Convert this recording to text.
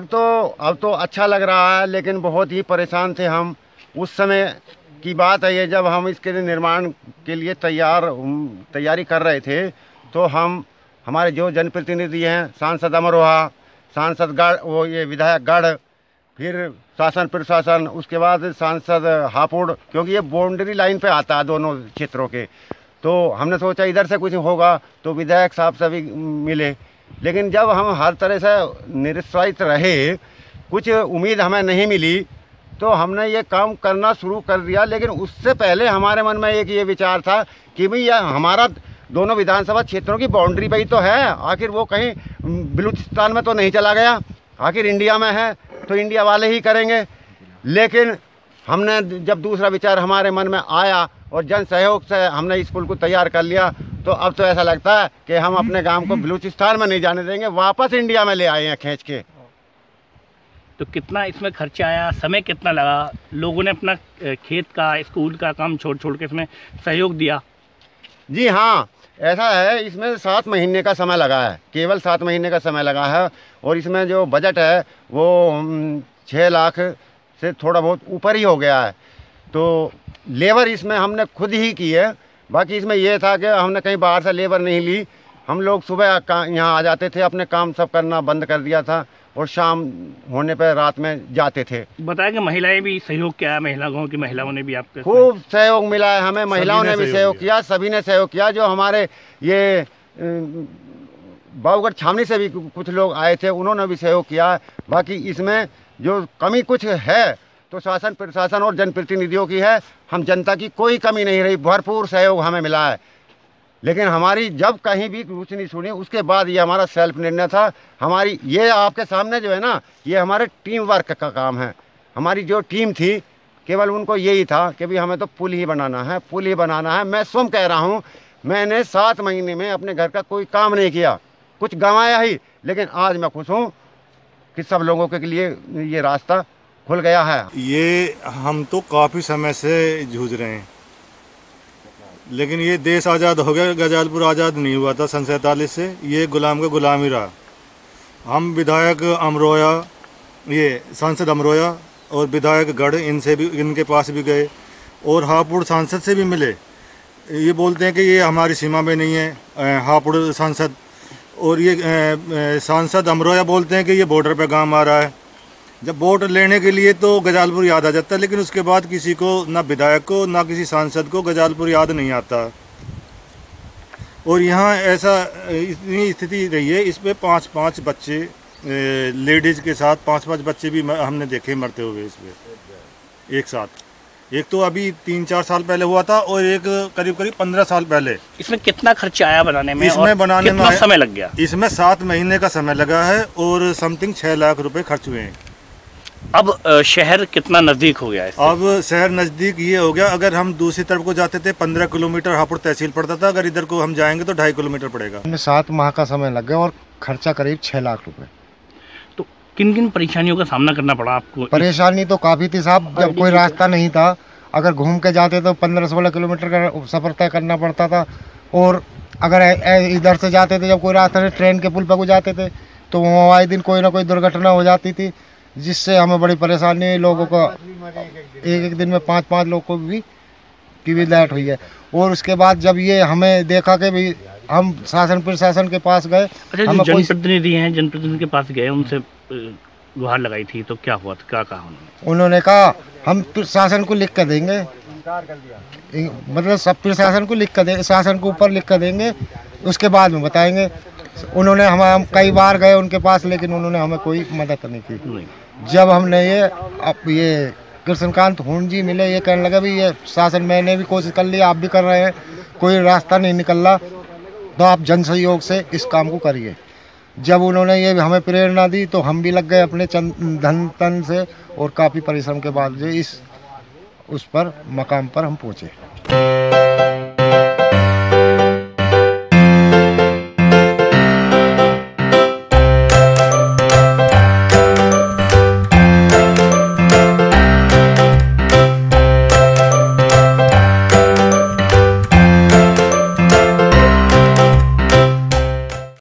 तो अब तो अच्छा लग रहा है, लेकिन बहुत ही परेशान थे हम। उस समय की बात है ये, जब हम इसके निर्माण के लिए तैयारी कर रहे थे, तो हमारे जो जनप्रतिनिधि हैं, सांसद अमरोहा, सांसद गढ़, वो ये विधायक गढ़, फिर शासन प्रशासन, उसके बाद सांसद हापुड़, क्योंकि ये बाउंड्री लाइन पे आता है दोनों क्षेत्रों के, तो हमने सोचा इधर से कुछ होगा, तो विधायक साहब से भी मिले। लेकिन जब हम हर तरह से निरुत्साहित रहे, कुछ उम्मीद हमें नहीं मिली, तो हमने ये काम करना शुरू कर दिया। लेकिन उससे पहले हमारे मन में एक ये विचार था कि भाई यह हमारा दोनों विधानसभा क्षेत्रों की बाउंड्री पे ही तो है, आखिर वो कहीं बलूचिस्तान में तो नहीं चला गया, आखिर इंडिया में है तो इंडिया वाले ही करेंगे। लेकिन हमने जब दूसरा विचार हमारे मन में आया और जन सहयोग से हमने इस पुल को तैयार कर लिया, तो अब तो ऐसा लगता है कि हम अपने गांव को बलूचिस्तान में नहीं जाने देंगे, वापस इंडिया में ले आए हैं खींच के। तो कितना इसमें खर्चा आया, समय कितना लगा, लोगों ने अपना खेत का, स्कूल का काम छोड़ के इसमें सहयोग दिया? जी हाँ, ऐसा है, इसमें 7 महीने का समय लगा है, केवल 7 महीने का समय लगा है। और इसमें जो बजट है वो 6 लाख से थोड़ा बहुत ऊपर ही हो गया है। तो लेबर इसमें हमने खुद ही की है। बाकी इसमें यह था कि हमने कहीं बाहर से लेबर नहीं ली, हम लोग सुबह यहाँ आ जाते थे, अपने काम सब करना बंद कर दिया था और शाम होने पर रात में जाते थे। बताया कि महिलाएं भी सहयोग किया है, महिला गाँव की महिलाओं ने भी आपके खूब सहयोग मिला है हमें, महिलाओं ने भी सहयोग किया, सभी ने सहयोग किया। जो हमारे ये बाबूगढ़ छावनी से भी कुछ लोग आए थे, उन्होंने भी सहयोग किया। बाकी इसमें जो कमी कुछ है तो शासन प्रशासन और जनप्रतिनिधियों की है, हम जनता की कोई कमी नहीं रही, भरपूर सहयोग हमें मिला है। लेकिन हमारी जब कहीं भी कुछ नहीं सुनी, उसके बाद ये हमारा सेल्फ निर्णय था। हमारी ये आपके सामने जो है ना, ये हमारे टीम वर्क का काम है। हमारी जो टीम थी, केवल उनको यही था कि भाई हमें तो पुल ही बनाना है, पुल ही बनाना है। मैं स्वयं कह रहा हूँ, मैंने 7 महीने में अपने घर का कोई काम नहीं किया, कुछ गंवाया ही, लेकिन आज मैं खुश हूँ कि सब लोगों के लिए ये रास्ता खुल गया है। ये हम तो काफ़ी समय से जूझ रहे हैं, लेकिन ये देश आज़ाद हो गया, गजालपुर आज़ाद नहीं हुआ था सन 47 से, ये गुलाम का गुलाम ही रहा। हम विधायक अमरोया, ये सांसद अमरोया और विधायक गढ़, इनसे भी, इनके पास भी गए और हापुड़ सांसद से भी मिले। ये बोलते हैं कि ये हमारी सीमा में नहीं है, हापुड़ सांसद, और ये सांसद अमरोया बोलते हैं कि ये बॉर्डर पे गांव आ रहा है। जब वोट लेने के लिए तो गजालपुर याद आ जाता है, लेकिन उसके बाद किसी को, ना विधायक को ना किसी सांसद को गजालपुर याद नहीं आता। और यहाँ ऐसा इतनी स्थिति रही है, इस पे 5-5 बच्चे, लेडीज़ के साथ 5-5 बच्चे भी हमने देखे मरते हुए इस पे एक साथ। एक तो अभी 3-4 साल पहले हुआ था और एक करीब 15 साल पहले। इसमें कितना खर्चा आया बनाने में? इसमें बनाने में कितना समय लग गया? इसमें 7 महीने का समय लगा है और समथिंग 6 लाख रुपए खर्च हुए हैं। अब शहर कितना नज़दीक हो गया है? अब शहर नज़दीक ये हो गया, अगर हम दूसरी तरफ को जाते थे 15 किलोमीटर हापुड़ तहसील पड़ता था, अगर इधर को हम जाएंगे तो 2.5 किलोमीटर पड़ेगा। हमें 7 माह का समय लग गया और खर्चा करीब 6 लाख रुपए। तो किन किन परेशानियों का सामना करना पड़ा आपको? परेशानी तो काफ़ी थी साहब, जब कोई रास्ता नहीं था, अगर घूम के जाते तो 15-16 किलोमीटर का सफ़र तय करना पड़ता था। और अगर इधर से जाते थे, जब कोई रास्ता नहीं, ट्रेन के पुल पर को जाते थे, तो वहाँ आए दिन कोई ना कोई दुर्घटना हो जाती थी, जिससे हमें बड़ी परेशानी, लोगों को एक दिन में 5-5 लोग को भी टीवी लाइट हुई है। और उसके बाद जब ये हमें देखा कि भाई, हम शासन प्रशासन के पास गए। अच्छा, जो जनप्रतिनिधि हैं, जनप्रतिनिधि के पास गए, उनसे गुहार लगाई थी, तो क्या हुआ था, क्या कहा उन्होंने? कहा हम शासन को लिख कर देंगे, मतलब सब प्रशासन को लिख कर देंगे, शासन को ऊपर लिख कर देंगे, उसके बाद में बताएंगे। उन्होंने हम कई बार गए उनके पास, लेकिन उन्होंने हमें कोई मदद नहीं की। जब हमने ये कृष्णकांत हुन जी मिले, ये कहने लगा भी ये शासन, मैंने भी कोशिश कर ली, आप भी कर रहे हैं, कोई रास्ता नहीं निकल रहा, तो आप जन सहयोग से इस काम को करिए। जब उन्होंने ये हमें प्रेरणा दी तो हम भी लग गए अपने धन तन से, और काफ़ी परिश्रम के बाद जो उस पर मकाम पर हम पहुँचे।